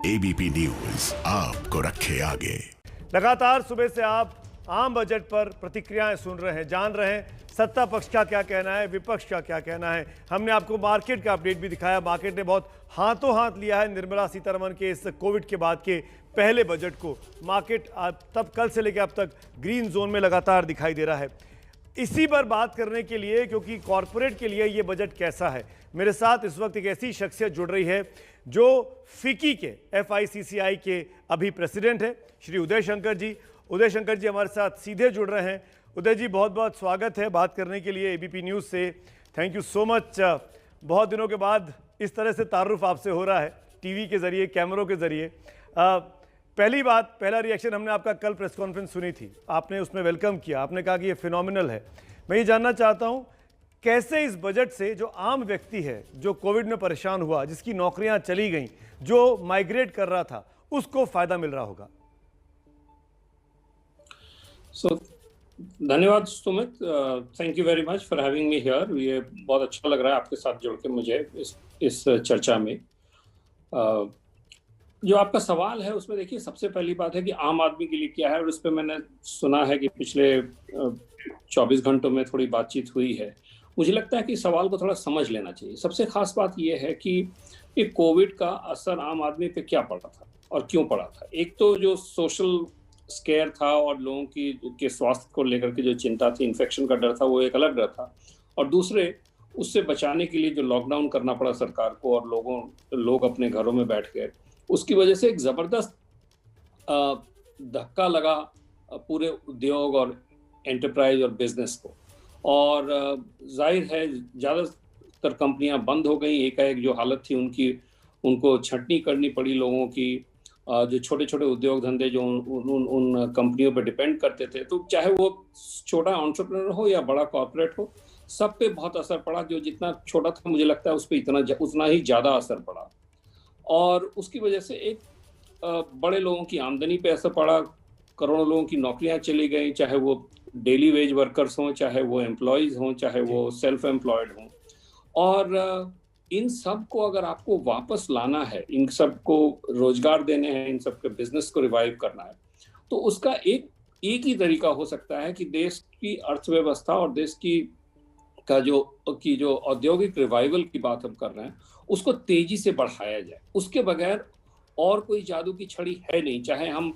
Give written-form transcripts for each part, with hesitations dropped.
ABP news आपको रखे आगे। लगातार सुबह से आप आम बजट पर प्रतिक्रियाएं सुन रहे हैं, जान रहे हैं सत्ता पक्ष का क्या कहना है, विपक्ष का क्या कहना है। हमने आपको मार्केट का अपडेट भी दिखाया। मार्केट ने बहुत हाथों हाथ लिया है निर्मला सीतारमण के इस कोविड के बाद के पहले बजट को। मार्केट तब कल से लेकर अब तक ग्रीन जोन में लगातार दिखाई दे रहा है। इसी पर बात करने के लिए, क्योंकि कॉरपोरेट के लिए ये बजट कैसा है, मेरे साथ इस वक्त एक ऐसी शख्सियत जुड़ रही है जो फिकी के FICCI के अभी प्रेसिडेंट है, श्री उदय शंकर जी। उदय शंकर जी हमारे साथ सीधे जुड़ रहे हैं। उदय जी, बहुत बहुत स्वागत है बात करने के लिए एबीपी न्यूज़ से। Thank you so much. बहुत दिनों के बाद इस तरह से तारुफ आपसे हो रहा है, टीवी के जरिए, कैमरों के जरिए। पहला रिएक्शन हमने आपका कल प्रेस कॉन्फ्रेंस सुनी थी, आपने उसमें वेलकम किया, आपने कहा कि ये फिनोमिनल है। मैं ये जानना चाहता हूँ कैसे इस बजट से जो आम व्यक्ति है, जो कोविड में परेशान हुआ, जिसकी नौकरियां चली गईं, जो माइग्रेट कर रहा था, उसको फायदा मिल रहा होगा। धन्यवाद Sumit, thank you very much for having me here. ये बहुत अच्छा लग रहा है आपके साथ जुड़ के मुझे इस चर्चा में। जो आपका सवाल है उसमें देखिए, सबसे पहली बात है कि आम आदमी के लिए क्या है, और इस पर मैंने सुना है कि पिछले 24 घंटों में थोड़ी बातचीत हुई है। मुझे लगता है कि सवाल को थोड़ा समझ लेना चाहिए। सबसे खास बात यह है कि ये कोविड का असर आम आदमी पे क्या पड़ा था और क्यों पड़ा था। एक तो जो सोशल स्केयर था और लोगों के स्वास्थ्य को लेकर के जो चिंता थी, इन्फेक्शन का डर था, वो एक अलग डर था। और दूसरे, उससे बचाने के लिए जो लॉकडाउन करना पड़ा सरकार को और लोग अपने घरों में बैठ गए, उसकी वजह से एक ज़बरदस्त धक्का लगा पूरे उद्योग और एंटरप्राइज और बिजनेस को। और जाहिर है ज़्यादातर कंपनियां बंद हो गई। एकाएक जो हालत थी उनको छंटनी करनी पड़ी लोगों की। जो छोटे छोटे उद्योग धंधे जो उन कंपनियों पर डिपेंड करते थे, तो चाहे वो छोटा एंटरप्रेन्योर हो या बड़ा कॉर्पोरेट हो, सब पे बहुत असर पड़ा। जो जितना छोटा था, मुझे लगता है उस पर उतना ही ज़्यादा असर पड़ा। और उसकी वजह से एक बड़े लोगों की आमदनी पे असर पड़ा। करोड़ों लोगों की नौकरियां चली गई, चाहे वो डेली वेज वर्कर्स हों, चाहे वो एम्प्लॉयज़ हों, चाहे वो सेल्फ एम्प्लॉयड हों। और इन सब को अगर आपको वापस लाना है, इन सब को रोजगार देने हैं, इन सब के बिजनेस को रिवाइव करना है, तो उसका एक ही तरीका हो सकता है कि देश की अर्थव्यवस्था और देश की जो औद्योगिक रिवाइवल की बात हम कर रहे हैं, उसको तेजी से बढ़ाया जाए। उसके बगैर और कोई जादू की छड़ी है नहीं। चाहे हम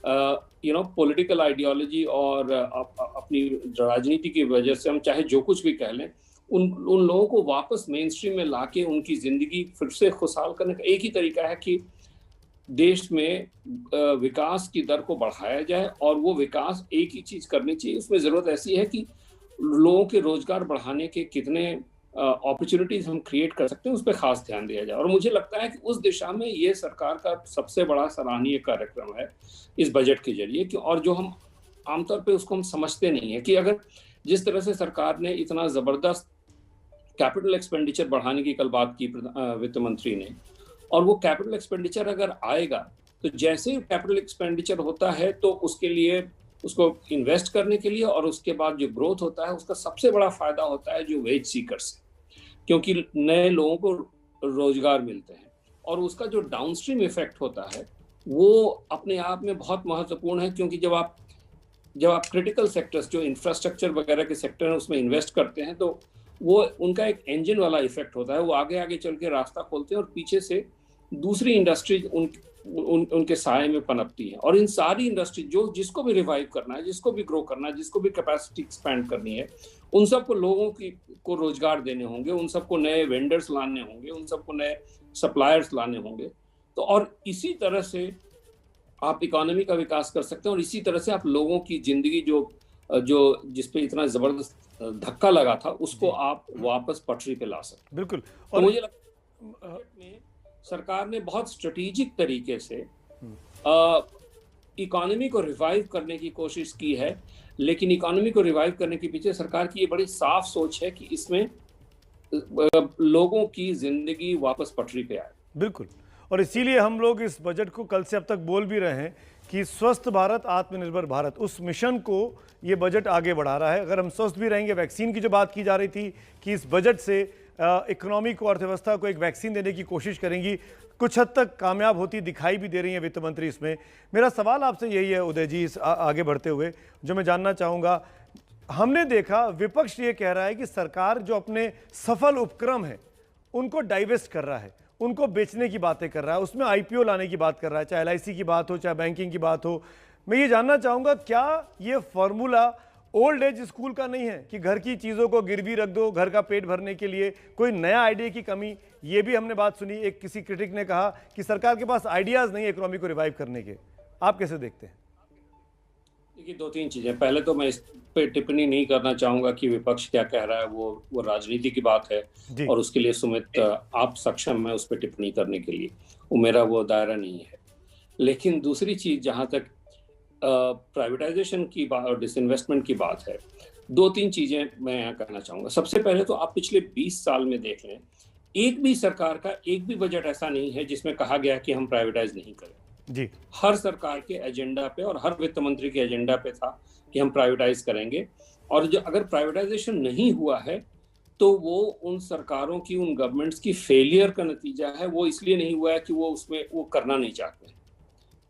पॉलिटिकल आइडियोलॉजी और अपनी राजनीति की वजह से हम चाहे जो कुछ भी कह लें, उन लोगों को वापस मेन स्ट्रीम में लाके उनकी जिंदगी फिर से खुशहाल करने का एक ही तरीका है कि देश में विकास की दर को बढ़ाया जाए। और वो विकास एक ही चीज करनी चाहिए, उसमें जरूरत ऐसी है कि लोगों के रोजगार बढ़ाने के कितने अपॉर्चुनिटीज हम क्रिएट कर सकते हैं, उस पर खास ध्यान दिया जाए। और मुझे लगता है कि उस दिशा में ये सरकार का सबसे बड़ा सराहनीय कार्यक्रम है इस बजट के जरिए। कि और जो हम आमतौर पे उसको हम समझते नहीं है कि अगर जिस तरह से सरकार ने इतना जबरदस्त कैपिटल एक्सपेंडिचर बढ़ाने की कल बात की वित्त मंत्री ने, और वो कैपिटल एक्सपेंडिचर अगर आएगा, तो जैसे ही कैपिटल एक्सपेंडिचर होता है तो उसके लिए, उसको इन्वेस्ट करने के लिए, और उसके बाद जो ग्रोथ होता है उसका सबसे बड़ा फायदा होता है जो वेज सीकर्स है, क्योंकि नए लोगों को रोजगार मिलते हैं। और उसका जो डाउनस्ट्रीम इफेक्ट होता है वो अपने आप में बहुत महत्वपूर्ण है, क्योंकि जब आप क्रिटिकल सेक्टर्स, जो इंफ्रास्ट्रक्चर वगैरह के सेक्टर हैं, उसमें इन्वेस्ट करते हैं, तो वो उनका एक इंजन वाला इफेक्ट होता है। वो आगे आगे चल के रास्ता खोलते हैं और पीछे से दूसरी इंडस्ट्री उनके साये में पनपती है। और इन सारी इंडस्ट्री जिसको भी रिवाइव करना है, जिसको भी ग्रो करना है, जिसको भी कैपेसिटी एक्सपैंड करनी है, उन सबको लोगों को रोजगार देने होंगे, उन सबको नए वेंडर्स लाने होंगे, उन सबको नए सप्लायर्स लाने होंगे। तो और इसी तरह से आप इकोनॉमी का विकास कर सकते हैं, और इसी तरह से आप लोगों की जिंदगी जो जिसपे इतना जबरदस्त धक्का लगा था, उसको आप वापस पटरी पे ला सकते हैं। बिल्कुल। और मुझे लगता है सरकार ने बहुत स्ट्रेटेजिक तरीके से इकोनॉमी को रिवाइव करने की कोशिश की है। लेकिन इकोनॉमी को रिवाइव करने के पीछे सरकार की ये बड़ी साफ सोच है कि इसमें लोगों की जिंदगी वापस पटरी पे आए। बिल्कुल। और इसीलिए हम लोग इस बजट को कल से अब तक बोल भी रहे हैं कि स्वस्थ भारत, आत्मनिर्भर भारत, उस मिशन को ये बजट आगे बढ़ा रहा है। अगर हम स्वस्थ भी रहेंगे, वैक्सीन की जो बात की जा रही थी कि इस बजट से इकोनॉमी को, अर्थव्यवस्था को एक वैक्सीन देने की कोशिश करेंगी, कुछ हद तक कामयाब होती दिखाई भी दे रही है वित्त मंत्री इसमें। मेरा सवाल आपसे यही है उदय जी, आगे बढ़ते हुए जो मैं जानना चाहूँगा, हमने देखा विपक्ष ये कह रहा है कि सरकार जो अपने सफल उपक्रम है उनको डाइवेस्ट कर रहा है, उनको बेचने की बातें कर रहा है, उसमें आईपीओ लाने की बात कर रहा है, चाहे एलआईसी की बात हो, चाहे बैंकिंग की बात हो। मैं ये जानना चाहूँगा, क्या ये फॉर्मूला ओल्ड एज स्कूल का नहीं है कि घर की चीज़ों को गिरवी रख दो घर का पेट भरने के लिए, कोई नया आइडिया की कमी? ये भी हमने बात सुनी, एक किसी क्रिटिक ने कहा कि सरकार के पास आइडियाज़ नहीं है इकोनॉमी को रिवाइव करने के। आप कैसे देखते हैं? देखिए, दो तीन चीजें। पहले तो मैं इस पे टिप्पणी नहीं करना चाहूंगा कि विपक्ष क्या कह रहा है, वो राजनीति की बात है और उसके लिए सुमित आप सक्षम है उस पर टिप्पणी करने के लिए, वो मेरा वो दायरा नहीं है। लेकिन दूसरी चीज, जहां तक प्राइवेटाइजेशन की बात और डिसइन्वेस्टमेंट की बात है, दो तीन चीजें मैं यहाँ कहना चाहूंगा। सबसे पहले तो आप पिछले 20 साल में देख लें, एक भी सरकार का एक भी बजट ऐसा नहीं है जिसमें कहा गया कि हम प्राइवेटाइज नहीं करें जी। हर सरकार के एजेंडा पे और हर वित्त मंत्री के एजेंडा पे था कि हम प्राइवेटाइज करेंगे। और जो अगर प्राइवेटाइजेशन नहीं हुआ है तो वो उन सरकारों की, उन गवर्नमेंट्स की फेलियर का नतीजा है। वो इसलिए नहीं हुआ है कि वो उसमें वो करना नहीं चाहते।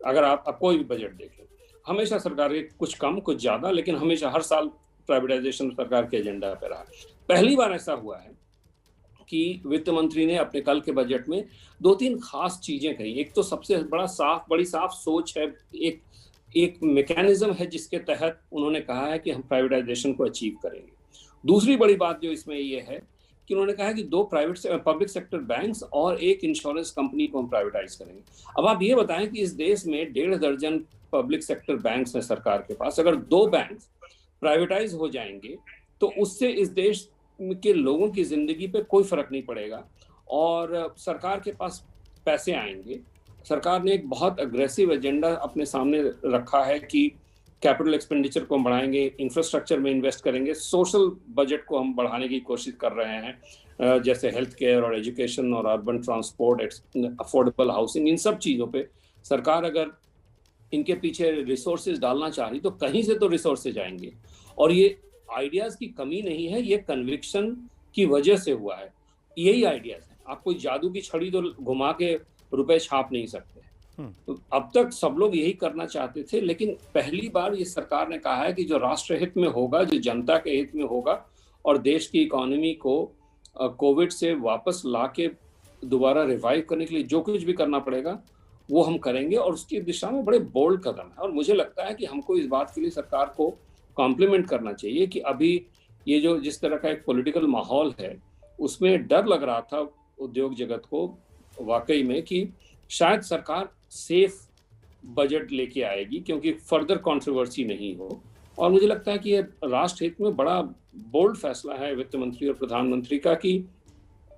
अगर आप कोई भी बजट देखें, हमेशा सरकार के कुछ कम कुछ ज्यादा, लेकिन हमेशा हर साल प्राइवेटाइजेशन सरकार के एजेंडा पे रहा। पहली बार ऐसा हुआ है कि वित्त मंत्री ने अपने कल के बजट में दो तीन खास चीजें कही। एक तो सबसे बड़ी साफ सोच है, एक मैकेनिज्म है जिसके तहत उन्होंने कहा है कि हम प्राइवेटाइजेशन को अचीव करेंगे। दूसरी बड़ी बात जो इसमें ये है कि उन्होंने कहा है कि 2 पब्लिक सेक्टर बैंक्स और एक इंश्योरेंस कंपनी को हम प्राइवेटाइज करेंगे। अब आप ये बताएं कि इस देश में 1.5 दर्जन पब्लिक सेक्टर बैंक्स हैं सरकार के पास, अगर 2 बैंक प्राइवेटाइज हो जाएंगे तो उससे इस देश के लोगों की जिंदगी पे कोई फर्क नहीं पड़ेगा और सरकार के पास पैसे आएंगे। सरकार ने एक बहुत अग्रेसिव एजेंडा अपने सामने रखा है कि कैपिटल एक्सपेंडिचर को हम बढ़ाएंगे, इंफ्रास्ट्रक्चर में इन्वेस्ट करेंगे, सोशल बजट को हम बढ़ाने की कोशिश कर रहे हैं, जैसे हेल्थ केयर और एजुकेशन और अर्बन ट्रांसपोर्ट, अफोर्डेबल हाउसिंग, इन सब चीज़ों पे सरकार अगर इनके पीछे रिसोर्सेज डालना चाह रही तो कहीं से तो रिसोर्सेज आएंगे। और ये आइडियाज की कमी नहीं है, ये कन्विक्शन की वजह से हुआ है। यही आइडियाज है, आप कोई जादू की छड़ी तो घुमा के रुपए छाप नहीं सकते। तो अब तक सब लोग यही करना चाहते थे, लेकिन पहली बार ये सरकार ने कहा है कि जो राष्ट्र हित में होगा, जो जनता के हित में होगा और देश की इकोनॉमी को कोविड से वापस लाके दोबारा रिवाइव करने के लिए जो कुछ भी करना पड़ेगा वो हम करेंगे। और उसकी दिशा में बड़े बोल्ड कदम है और मुझे लगता है कि हमको इस बात के लिए सरकार को कॉम्प्लीमेंट करना चाहिए कि अभी ये जो जिस तरह का एक पॉलिटिकल माहौल है उसमें डर लग रहा था उद्योग जगत को वाकई में कि शायद सरकार सेफ बजट लेके आएगी क्योंकि फर्दर कंट्रोवर्सी नहीं हो। और मुझे लगता है कि ये राष्ट्र हित में बड़ा बोल्ड फैसला है वित्त मंत्री और प्रधानमंत्री का कि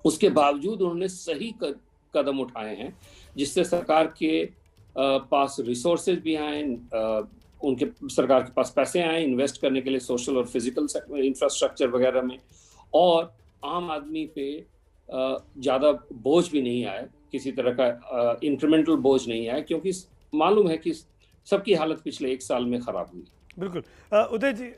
उसके बावजूद उन्होंने सही कदम उठाए हैं जिससे सरकार के पास रिसोर्सेज भी आए, उनके सरकार के पास पैसे आए इन्वेस्ट करने के लिए सोशल और फिजिकल इंफ्रास्ट्रक्चर वगैरह में, और आम आदमी पे ज़्यादा बोझ भी नहीं आया, किसी तरह का इंक्रीमेंटल बोझ नहीं आया, क्योंकि मालूम है कि सबकी हालत पिछले 1 साल में ख़राब हुई। बिल्कुल। उदय जी,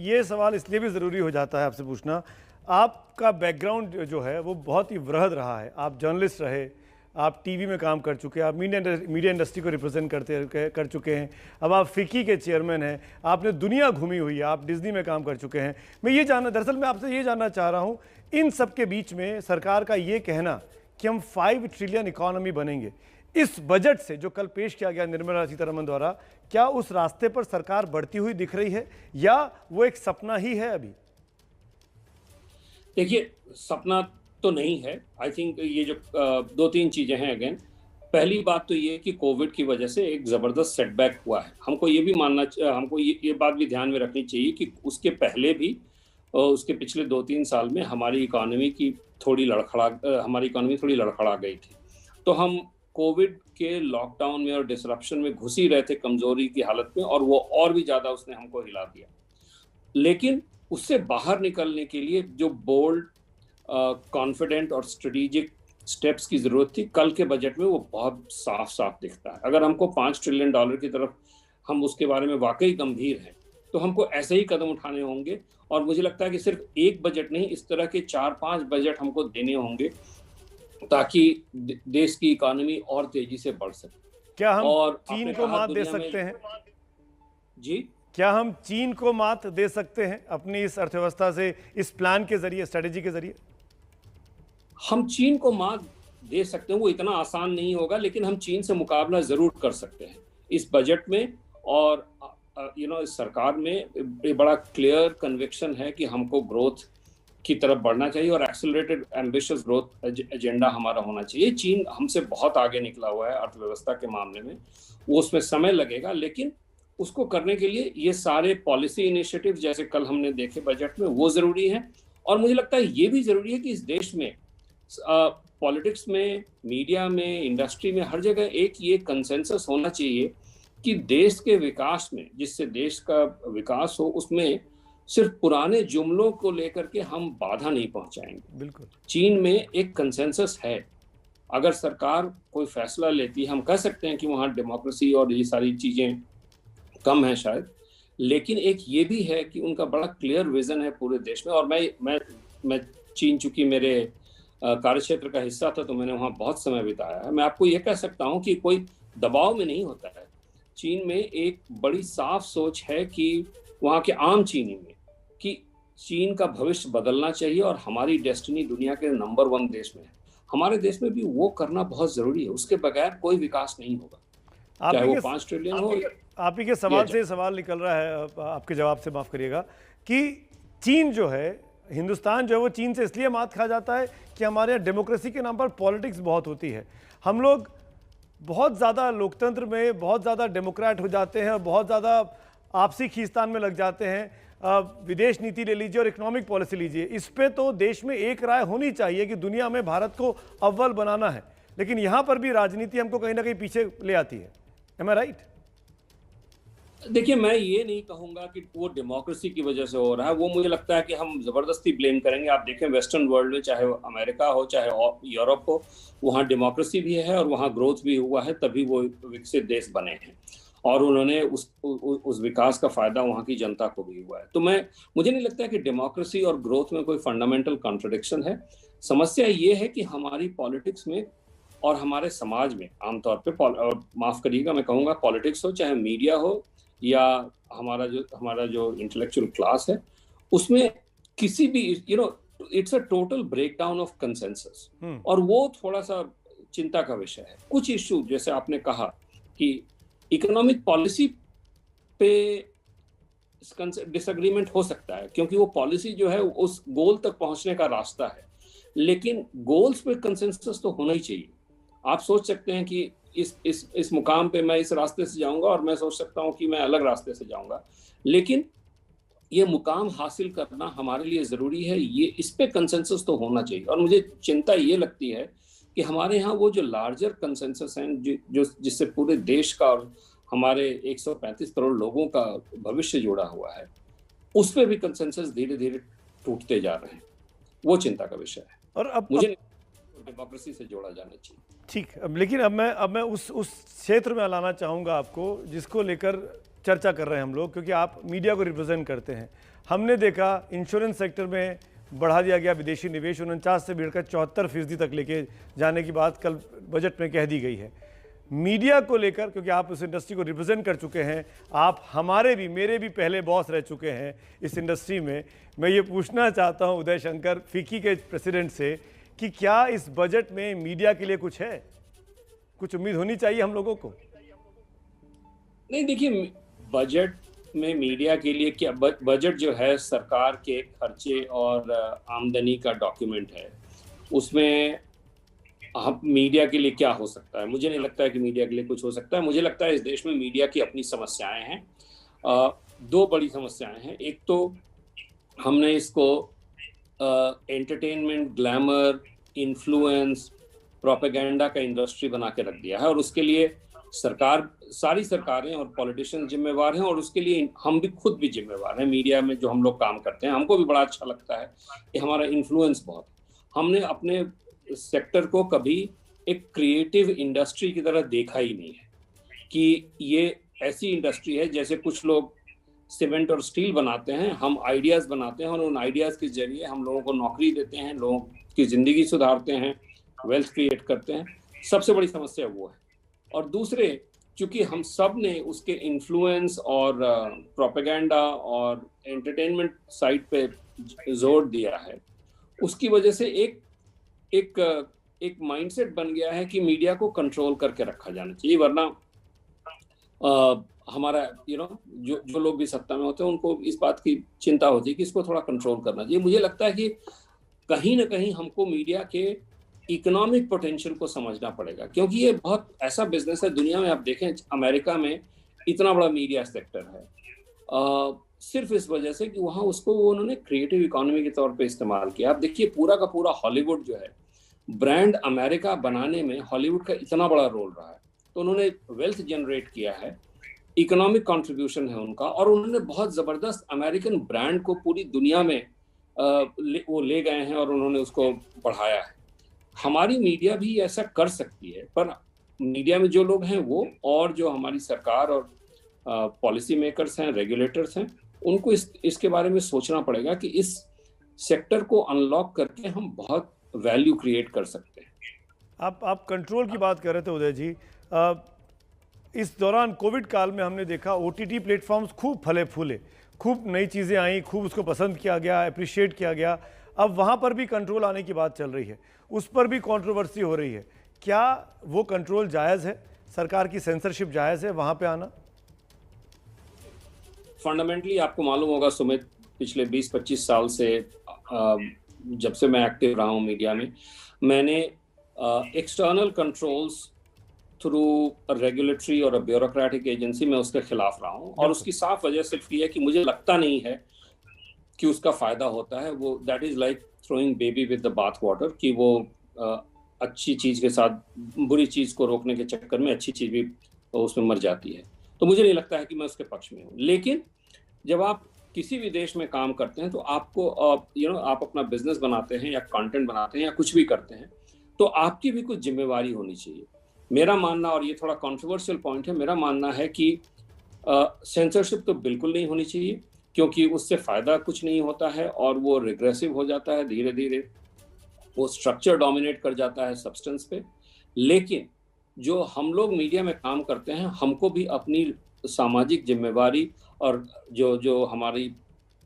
ये सवाल इसलिए भी ज़रूरी हो जाता है आपसे पूछना, आपका बैकग्राउंड जो है वो बहुत ही वृहद रहा है। आप जर्नलिस्ट रहे, आप टीवी में काम कर चुके हैं, आप मीडिया इंडस्ट्री को रिप्रेजेंट कर चुके हैं, अब आप फिक्की के चेयरमैन हैं, आपने दुनिया घूमी हुई है, आप डिज्नी में काम कर चुके हैं। दरअसल मैं आपसे ये जानना चाह रहा हूँ, इन सब के बीच में सरकार का ये कहना कि हम 5 ट्रिलियन इकोनॉमी बनेंगे, इस बजट से जो कल पेश किया गया निर्मला सीतारमण द्वारा, क्या उस रास्ते पर सरकार बढ़ती हुई दिख रही है या वो एक सपना ही है अभी? देखिए, सपना तो नहीं है। आई थिंक ये जो 2-3 चीजें हैं, अगेन पहली बात तो ये कि कोविड की वजह से एक जबरदस्त सेटबैक हुआ है। हमको ये भी हमको ये बात भी ध्यान में रखनी चाहिए कि उसके पहले भी उसके पिछले 2-3 साल में हमारी इकोनॉमी थोड़ी लड़खड़ा गई थी। तो हम कोविड के लॉकडाउन में और डिसरप्शन में घुस ही रहे थे कमजोरी की हालत में, और वो और भी ज्यादा उसने हमको हिला दिया। लेकिन उससे बाहर निकलने के लिए जो बोल्ड, कॉन्फिडेंट और स्ट्रेटेजिक स्टेप्स की जरूरत थी, कल के बजट में वो बहुत साफ साफ दिखता है। अगर हमको $5 ट्रिलियन की तरफ हम उसके बारे में वाकई गंभीर हैं तो हमको ऐसे ही कदम उठाने होंगे। और मुझे लगता है कि सिर्फ एक बजट नहीं, इस तरह के 4-5 बजट हमको देने होंगे ताकि देश की इकोनॉमी और तेजी से बढ़ सके। क्या हम और चीन आपने को कहा मात दे दुनिया में सकते हैं? जी, क्या हम चीन को मात दे सकते हैं अपनी इस अर्थव्यवस्था से, इस प्लान के जरिए, स्ट्रेटेजी के जरिए? हम चीन को मात दे सकते हैं, वो इतना आसान नहीं होगा, लेकिन हम चीन से मुकाबला जरूर कर सकते हैं इस बजट में। और इस सरकार में एक बड़ा क्लियर कन्विक्शन है कि हमको ग्रोथ की तरफ बढ़ना चाहिए और एक्सेलरेटेड एम्बिशियस ग्रोथ एजेंडा हमारा होना चाहिए। चीन हमसे बहुत आगे निकला हुआ है अर्थव्यवस्था के मामले में, वो उसमें समय लगेगा, लेकिन उसको करने के लिए ये सारे पॉलिसी इनिशिएटिव जैसे कल हमने देखे बजट में, वो जरूरी है। और मुझे लगता है ये भी जरूरी है कि इस देश में पॉलिटिक्स में, मीडिया में, इंडस्ट्री में, हर जगह एक ये कंसेंसस होना चाहिए कि देश के विकास में, जिससे देश का विकास हो, उसमें सिर्फ पुराने जुमलों को लेकर के हम बाधा नहीं पहुंचाएंगे। बिल्कुल। चीन में एक कंसेंसस है, अगर सरकार कोई फैसला लेती है, हम कह सकते हैं कि वहाँ डेमोक्रेसी और ये सारी चीजें कम है शायद, लेकिन एक ये भी है कि उनका बड़ा क्लियर विजन है पूरे देश में। और मैं चीन, चूंकि मेरे कार्यक्षेत्र का हिस्सा था, तो मैंने वहाँ बहुत समय बिताया है। मैं आपको ये कह सकता हूँ कि कोई दबाव में नहीं होता है। चीन में एक बड़ी साफ सोच है कि वहाँ के आम चीनी में कि चीन का भविष्य बदलना चाहिए और हमारी डेस्टिनी दुनिया के नंबर 1 देश में है। हमारे देश में भी वो करना बहुत जरूरी है, उसके बगैर कोई विकास नहीं होगा, चाहे वो 5 ट्रिलियन हो। आप ही के सवाल से सवाल निकल रहा है, आपके जवाब से, माफ करिएगा, कि चीन जो है, हिंदुस्तान जो है, वो चीन से इसलिए मात खा जाता है कि हमारे यहाँ डेमोक्रेसी के नाम पर पॉलिटिक्स बहुत होती है। हम लोग बहुत ज़्यादा लोकतंत्र में बहुत ज़्यादा डेमोक्रेट हो जाते हैं और बहुत ज़्यादा आपसी खींचतान में लग जाते हैं। विदेश नीति ले लीजिए और इकोनॉमिक पॉलिसी लीजिए, इस पे तो देश में एक राय होनी चाहिए कि दुनिया में भारत को अव्वल बनाना है, लेकिन यहाँ पर भी राजनीति हमको कहीं ना कहीं पीछे ले आती है। एम आई राइट? देखिए, मैं ये नहीं कहूंगा कि वो डेमोक्रेसी की वजह से हो रहा है, वो मुझे लगता है कि हम जबरदस्ती ब्लेम करेंगे। आप देखें वेस्टर्न वर्ल्ड में, चाहे अमेरिका हो चाहे यूरोप हो, वहाँ डेमोक्रेसी भी है और वहाँ ग्रोथ भी हुआ है, तभी वो विकसित देश बने हैं और उन्होंने उस विकास का फायदा वहाँ की जनता को भी हुआ है। तो मुझे नहीं लगता है कि डेमोक्रेसी और ग्रोथ में कोई फंडामेंटल कॉन्ट्रडिक्शन है। समस्या ये है कि हमारी पॉलिटिक्स में और हमारे समाज में आमतौर पे, और माफ करिएगा मैं कहूँगा, पॉलिटिक्स हो चाहे मीडिया हो या हमारा जो इंटेलेक्चुअल क्लास है, उसमें किसी भी it's a total breakdown of consensus, और वो थोड़ा सा चिंता का विषय है। कुछ इश्यू जैसे आपने कहा कि इकोनॉमिक पॉलिसी पे डिसएग्रीमेंट हो सकता है, क्योंकि वो पॉलिसी जो है उस गोल तक पहुंचने का रास्ता है, लेकिन गोल्स पे कंसेंसस तो होना ही चाहिए। आप सोच सकते हैं कि इस मुकाम पे मैं इस रास्ते से जाऊंगा और मैं सोच सकता हूं कि मैं अलग रास्ते से जाऊंगा, लेकिन ये मुकाम हासिल करना हमारे लिए जरूरी है, ये इस पे कंसेंसस तो होना चाहिए। और मुझे चिंता ये लगती है कि हमारे यहाँ वो जो लार्जर कंसेंसस हैं, जो जिससे पूरे देश का और हमारे 135 करोड़ लोगों का भविष्य जुड़ा हुआ है, उस पे भी कंसेंसस धीरे धीरे टूटते जा रहे हैं, वो चिंता का विषय है। और अब मुझे डेमोक्रेसी से जोड़ा जाना चाहिए। ठीक, लेकिन अब मैं उस क्षेत्र में लाना चाहूँगा आपको जिसको लेकर चर्चा कर रहे हैं हम लोग, क्योंकि आप मीडिया को रिप्रेजेंट करते हैं। हमने देखा इंश्योरेंस सेक्टर में बढ़ा दिया गया विदेशी निवेश, 49 से बढ़कर 74% तक लेके जाने की बात कल बजट में कह दी गई है। मीडिया को लेकर, क्योंकि आप उस इंडस्ट्री को रिप्रेजेंट कर चुके हैं, आप हमारे भी, मेरे भी पहले बॉस रह चुके हैं इस इंडस्ट्री में, मैं ये पूछना चाहता हूँ उदय शंकर, फिक्की के प्रेसिडेंट से, कि क्या इस बजट में मीडिया के लिए कुछ है, कुछ उम्मीद होनी चाहिए हम लोगों को? नहीं, देखिए, बजट में मीडिया के लिए क्या, बजट जो है सरकार के खर्चे और आमदनी का डॉक्यूमेंट है, उसमें हम मीडिया के लिए क्या हो सकता है? मुझे नहीं लगता है कि मीडिया के लिए कुछ हो सकता है। मुझे लगता है इस देश में मीडिया की अपनी समस्याएं हैं, 2 बड़ी समस्याएं हैं। एक तो हमने इसको एंटरटेनमेंट, ग्लैमर, इन्फ्लुएंस, प्रोपेगेंडा का इंडस्ट्री बना के रख दिया है, और उसके लिए सारी सरकारें और पॉलिटिशियंस जिम्मेवार हैं, और उसके लिए हम भी खुद भी जिम्मेवार हैं। मीडिया में जो हम लोग काम करते हैं, हमको भी बड़ा अच्छा लगता है कि हमारा इन्फ्लुएंस बहुत, हमने अपने सेक्टर को कभी एक क्रिएटिव इंडस्ट्री की तरह देखा ही नहीं है कि ये ऐसी इंडस्ट्री है जैसे कुछ लोग सीमेंट और स्टील बनाते हैं, हम आइडियाज बनाते हैं और उन आइडियाज के जरिए हम लोगों को नौकरी देते हैं, लोगों की जिंदगी सुधारते हैं, वेल्थ क्रिएट करते हैं। सबसे बड़ी समस्या वो है। और दूसरे, चूंकि हम सब ने उसके इन्फ्लुएंस और प्रोपेगेंडा और एंटरटेनमेंट साइड पे जोर दिया है, उसकी वजह से एक माइंडसेट बन गया है कि मीडिया को कंट्रोल करके रखा जाना चाहिए, वरना हमारा जो लोग भी सत्ता में होते हैं उनको इस बात की चिंता होती है कि इसको थोड़ा कंट्रोल करना चाहिए। मुझे लगता है कि कहीं ना कहीं हमको मीडिया के इकोनॉमिक पोटेंशियल को समझना पड़ेगा, क्योंकि ये बहुत ऐसा बिजनेस है। दुनिया में आप देखें, अमेरिका में इतना बड़ा मीडिया सेक्टर है सिर्फ इस वजह से कि वहाँ उसको उन्होंने क्रिएटिव इकोनॉमी के तौर पे इस्तेमाल किया। आप देखिए, पूरा का पूरा हॉलीवुड जो है, ब्रांड अमेरिका बनाने में हॉलीवुड का इतना बड़ा रोल रहा है। तो उन्होंने वेल्थ जनरेट किया है, इकोनॉमिक कंट्रीब्यूशन है उनका, और उन्होंने बहुत ज़बरदस्त अमेरिकन ब्रांड को पूरी दुनिया में वो ले गए हैं और उन्होंने उसको बढ़ाया है। हमारी मीडिया भी ऐसा कर सकती है, पर मीडिया में जो लोग हैं वो, और जो हमारी सरकार और पॉलिसी मेकर्स हैं, रेगुलेटर्स हैं, उनको इसके बारे में सोचना पड़ेगा कि इस सेक्टर को अनलॉक करके हम बहुत वैल्यू क्रिएट कर सकते हैं। आप कंट्रोल की बात कर रहे थे उदय जी। इस दौरान कोविड काल में हमने देखा OTT प्लेटफॉर्म्स खूब फले फूले, खूब नई चीज़ें आई, खूब उसको पसंद किया गया, अप्रिशिएट किया गया। अब वहाँ पर भी कंट्रोल आने की बात चल रही है, उस पर भी कंट्रोवर्सी हो रही है। क्या वो कंट्रोल जायज़ है? सरकार की सेंसरशिप जायज़ है वहाँ पे आना? फंडामेंटली आपको मालूम होगा सुमित, पिछले 20-25 साल से जब से मैं एक्टिव रहा हूँ मीडिया में, मैंने एक्सटर्नल कंट्रोल्स थ्रू रेगुलेटरी और ब्यूरोक्रेटिक एजेंसी में उसके खिलाफ रहा हूँ। और उसकी साफ वजह सिर्फ ये है कि मुझे लगता नहीं है कि उसका फायदा होता है। वो that is like throwing baby with the bath water, कि वो अच्छी चीज़ के साथ बुरी चीज़ को रोकने के चक्कर में अच्छी चीज़ भी उसमें मर जाती है। तो मुझे नहीं लगता है कि मैं उसके पक्ष में हूँ। लेकिन जब आप किसी भी देश में काम करते हैं तो आपको आप अपना बिजनेस बनाते हैं या कंटेंट बनाते हैं या कुछ भी करते हैं, तो आपकी भी कुछ जिम्मेवारी होनी चाहिए। मेरा मानना, और ये थोड़ा कंट्रोवर्शियल पॉइंट है, मेरा मानना है कि सेंसरशिप तो बिल्कुल नहीं होनी चाहिए, क्योंकि उससे फ़ायदा कुछ नहीं होता है और वो रिग्रेसिव हो जाता है। धीरे धीरे वो स्ट्रक्चर डोमिनेट कर जाता है सब्सटेंस पे। लेकिन जो हम लोग मीडिया में काम करते हैं, हमको भी अपनी सामाजिक जिम्मेवारी और जो हमारी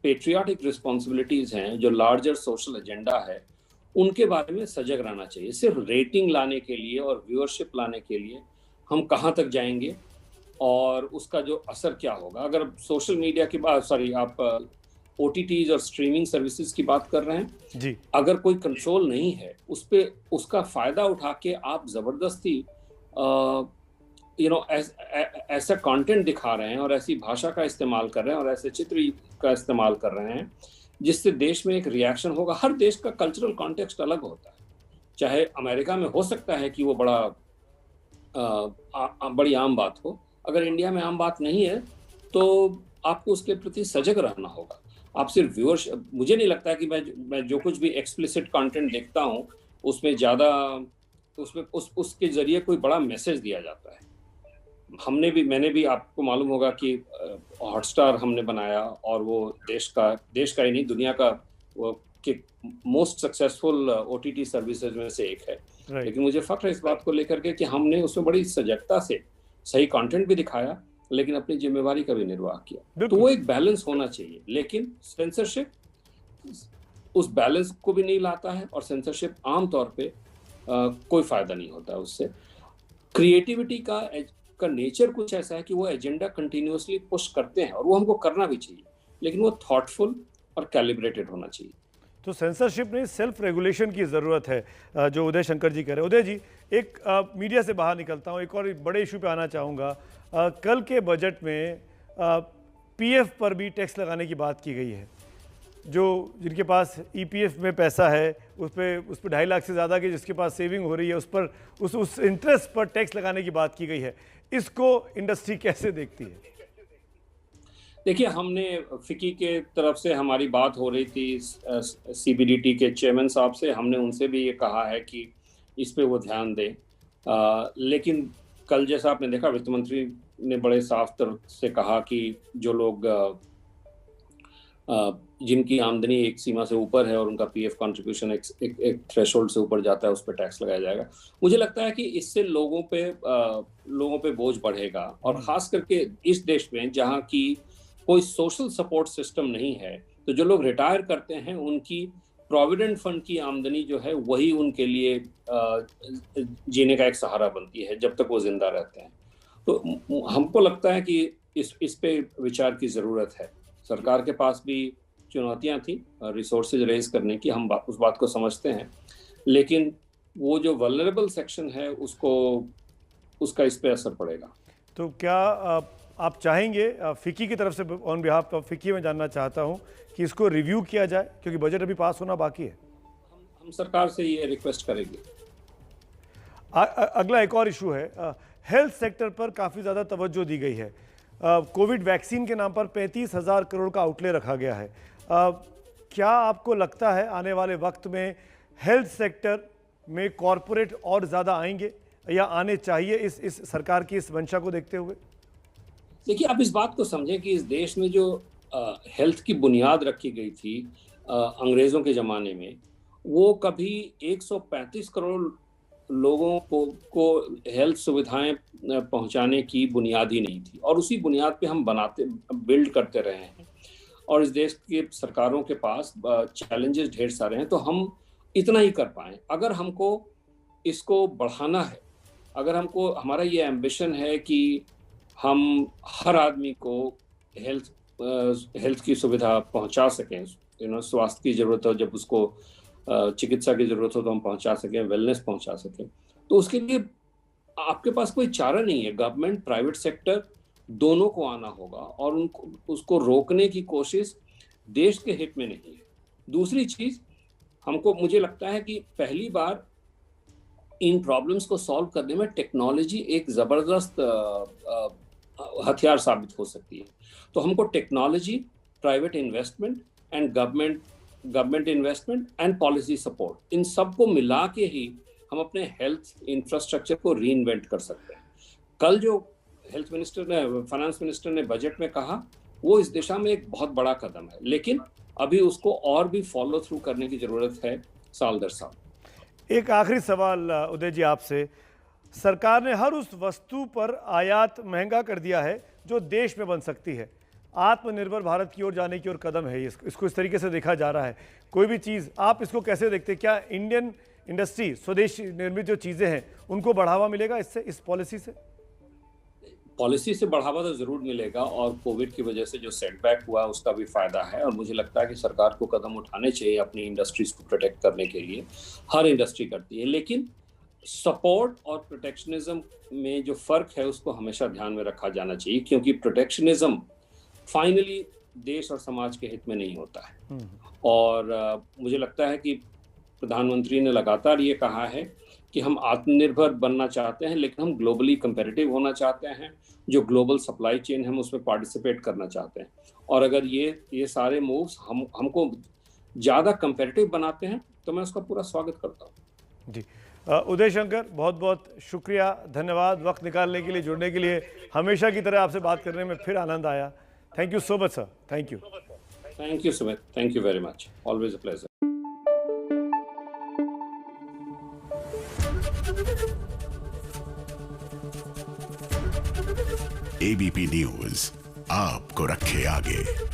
पेट्रियाटिक रिस्पॉन्सिबिलिटीज़ हैं, जो लार्जर सोशल एजेंडा है, उनके बारे में सजग रहना चाहिए। सिर्फ रेटिंग लाने के लिए और व्यूअरशिप लाने के लिए हम कहाँ तक जाएंगे और उसका जो असर क्या होगा। अगर सोशल मीडिया की बात, आप OTTs और स्ट्रीमिंग सर्विसेज की बात कर रहे हैं जी, अगर कोई कंट्रोल नहीं है उस पे, उसका फ़ायदा उठा के आप ज़बरदस्ती ऐसा कंटेंट दिखा रहे हैं और ऐसी भाषा का इस्तेमाल कर रहे हैं और ऐसे चित्र का इस्तेमाल कर रहे हैं जिससे देश में एक रिएक्शन होगा। हर देश का कल्चरल कॉन्टेक्स्ट अलग होता है। चाहे अमेरिका में हो सकता है कि वो बड़ी आम बात हो, अगर इंडिया में आम बात नहीं है तो आपको उसके प्रति सजग रहना होगा। आप सिर्फ व्यूअर्स, मुझे नहीं लगता है कि मैं जो कुछ भी एक्सप्लिसिट कंटेंट देखता हूँ उसमें ज़्यादा उसके ज़रिए कोई बड़ा मैसेज दिया जाता है। मैंने भी, आपको मालूम होगा कि हॉटस्टार हमने बनाया और वो देश का ही नहीं, दुनिया का कि मोस्ट सक्सेसफुल OTT सर्विसेज में से एक है। लेकिन मुझे फख्र है इस बात को लेकर के कि हमने उसमें बड़ी सजगता से सही कंटेंट भी दिखाया, लेकिन अपनी जिम्मेवारी का भी निर्वाह किया। तो वो एक बैलेंस होना चाहिए, लेकिन सेंसरशिप उस बैलेंस को भी नहीं लाता है और सेंसरशिप आमतौर पे कोई फायदा नहीं होता है उससे। क्रिएटिविटी का नेचर कुछ ऐसा है कि वो एजेंडा कंटिन्यूअसली पुश करते हैं और वो हमको करना भी चाहिए, लेकिन वो थॉटफुल और कैलिब्रेटेड होना चाहिए। तो सेंसरशिप नहीं, सेल्फ रेगुलेशन की ज़रूरत है, जो उदय शंकर जी कह रहे हैं। उदय जी, एक मीडिया से बाहर निकलता हूँ, एक और बड़े इशू पे आना चाहूँगा। कल के बजट में PF पर भी टैक्स लगाने की बात की गई है। जिनके पास EPF में पैसा है उस पर 2.5 लाख से ज़्यादा की जिसके पास सेविंग हो रही है, उस पर उस इंटरेस्ट पर टैक्स लगाने की बात की गई है। इसको इंडस्ट्री कैसे देखती है? देखिए, हमने फिकी के तरफ से हमारी बात हो रही थी CBDT के चेयरमैन साहब से, हमने उनसे भी ये कहा है कि इस पे वो ध्यान दें। लेकिन कल जैसा आपने देखा, वित्त मंत्री ने बड़े साफ तरह से कहा कि जो लोग जिनकी आमदनी एक सीमा से ऊपर है और उनका पीएफ कंट्रीब्यूशन एक थ्रेशोल्ड से ऊपर जाता है, उस पर टैक्स लगाया जाएगा। मुझे लगता है कि इससे लोगों पे बोझ बढ़ेगा, और खास करके इस देश में जहाँ की कोई सोशल सपोर्ट सिस्टम नहीं है, तो जो लोग रिटायर करते हैं उनकी प्रोविडेंट फंड की आमदनी जो है वही उनके लिए जीने का एक सहारा बनती है जब तक वो जिंदा रहते हैं। तो हमको लगता है कि इस पे विचार की ज़रूरत है। सरकार के पास भी चुनौतियां थी रिसोर्सेज रेज करने की, हम उस बात को समझते हैं, लेकिन वो जो वल्नरेबल सेक्शन है उसका इस पे असर पड़ेगा। तो क्या आप चाहेंगे, फिक्की की तरफ से ऑन बिहाफ ऑफ फिक्की में जानना चाहता हूं कि इसको रिव्यू किया जाए, क्योंकि बजट अभी पास होना बाकी है? हम सरकार से ये रिक्वेस्ट करेंगे। अगला एक और इशू है, हेल्थ सेक्टर पर काफ़ी ज़्यादा तवज्जो दी गई है। कोविड वैक्सीन के नाम पर 35,000 करोड़ का आउटले रखा गया है। क्या आपको लगता है आने वाले वक्त में हेल्थ सेक्टर में कॉरपोरेट और ज़्यादा आएंगे या आने चाहिए इस सरकार की इस मंशा को देखते हुए? देखिए, आप इस बात को समझें कि इस देश में जो हेल्थ की बुनियाद रखी गई थी अंग्रेज़ों के ज़माने में, वो कभी 135 करोड़ लोगों को हेल्थ सुविधाएं पहुंचाने की बुनियाद ही नहीं थी, और उसी बुनियाद पे हम बिल्ड करते रहे हैं। और इस देश की सरकारों के पास चैलेंजेस ढेर सारे हैं, तो हम इतना ही कर पाएं। अगर हमको इसको बढ़ाना है, अगर हमको हमारा ये एम्बिशन है कि हम हर आदमी को हेल्थ की सुविधा पहुंचा सकें, स्वास्थ्य की ज़रूरत हो, जब उसको चिकित्सा की जरूरत हो तो हम पहुंचा सकें, वेलनेस पहुंचा सकें, तो उसके लिए आपके पास कोई चारा नहीं है। गवर्नमेंट, प्राइवेट सेक्टर दोनों को आना होगा, और उसको रोकने की कोशिश देश के हित में नहीं है। दूसरी चीज, मुझे लगता है कि पहली बार इन प्रॉब्लम्स को सॉल्व करने में टेक्नोलॉजी एक जबरदस्त हथियार साबित हो सकती है। तो हमको technology, private investment and government investment and policy support, इन सब को मिला के ही हम अपने हेल्थ इंफ्रास्ट्रक्चर को रीइन्वेंट कर सकते हैं। कल जो फाइनेंस मिनिस्टर ने बजट में कहा, वो इस दिशा में एक बहुत बड़ा कदम है, लेकिन अभी उसको और भी फॉलो थ्रू करने की जरूरत है साल दर साल। एक आखिरी सवाल उदय जी आपसे, सरकार ने हर उस वस्तु पर आयात महंगा कर दिया है जो देश में बन सकती है। आत्मनिर्भर भारत की ओर जाने की ओर कदम है इसको इस तरीके से देखा जा रहा है। कोई भी चीज़ आप इसको कैसे देखते हैं? क्या इंडियन इंडस्ट्री, स्वदेशी निर्मित जो चीज़ें हैं, उनको बढ़ावा मिलेगा इससे, इस पॉलिसी से? पॉलिसी से बढ़ावा तो ज़रूर मिलेगा, और कोविड की वजह से जो सेटबैक हुआ उसका भी फ़ायदा है, और मुझे लगता है कि सरकार को कदम उठाने चाहिए अपनी इंडस्ट्रीज को प्रोटेक्ट करने के लिए। हर इंडस्ट्री करती है, लेकिन सपोर्ट और प्रोटेक्शनिज्म में जो फ़र्क है उसको हमेशा ध्यान में रखा जाना चाहिए, क्योंकि प्रोटेक्शनिज्म फाइनली देश और समाज के हित में नहीं होता है। और मुझे लगता है कि प्रधानमंत्री ने लगातार ये कहा है कि हम आत्मनिर्भर बनना चाहते हैं, लेकिन हम ग्लोबली कंपेटिटिव होना चाहते हैं। जो ग्लोबल सप्लाई चेन हम उसमें पार्टिसिपेट करना चाहते हैं, और अगर ये सारे मूव्स हमको ज़्यादा कंपेटिटिव बनाते हैं तो मैं उसका पूरा स्वागत करता हूँ। जी, उदय शंकर, बहुत बहुत शुक्रिया, धन्यवाद वक्त निकालने के लिए, जुड़ने के लिए। हमेशा की तरह आपसे बात करने में फिर आनंद आया। Thank you so much, sir. Thank you. Thank you, Sumit. Thank you very much. Always a pleasure. ABP news आपको रखे आगे।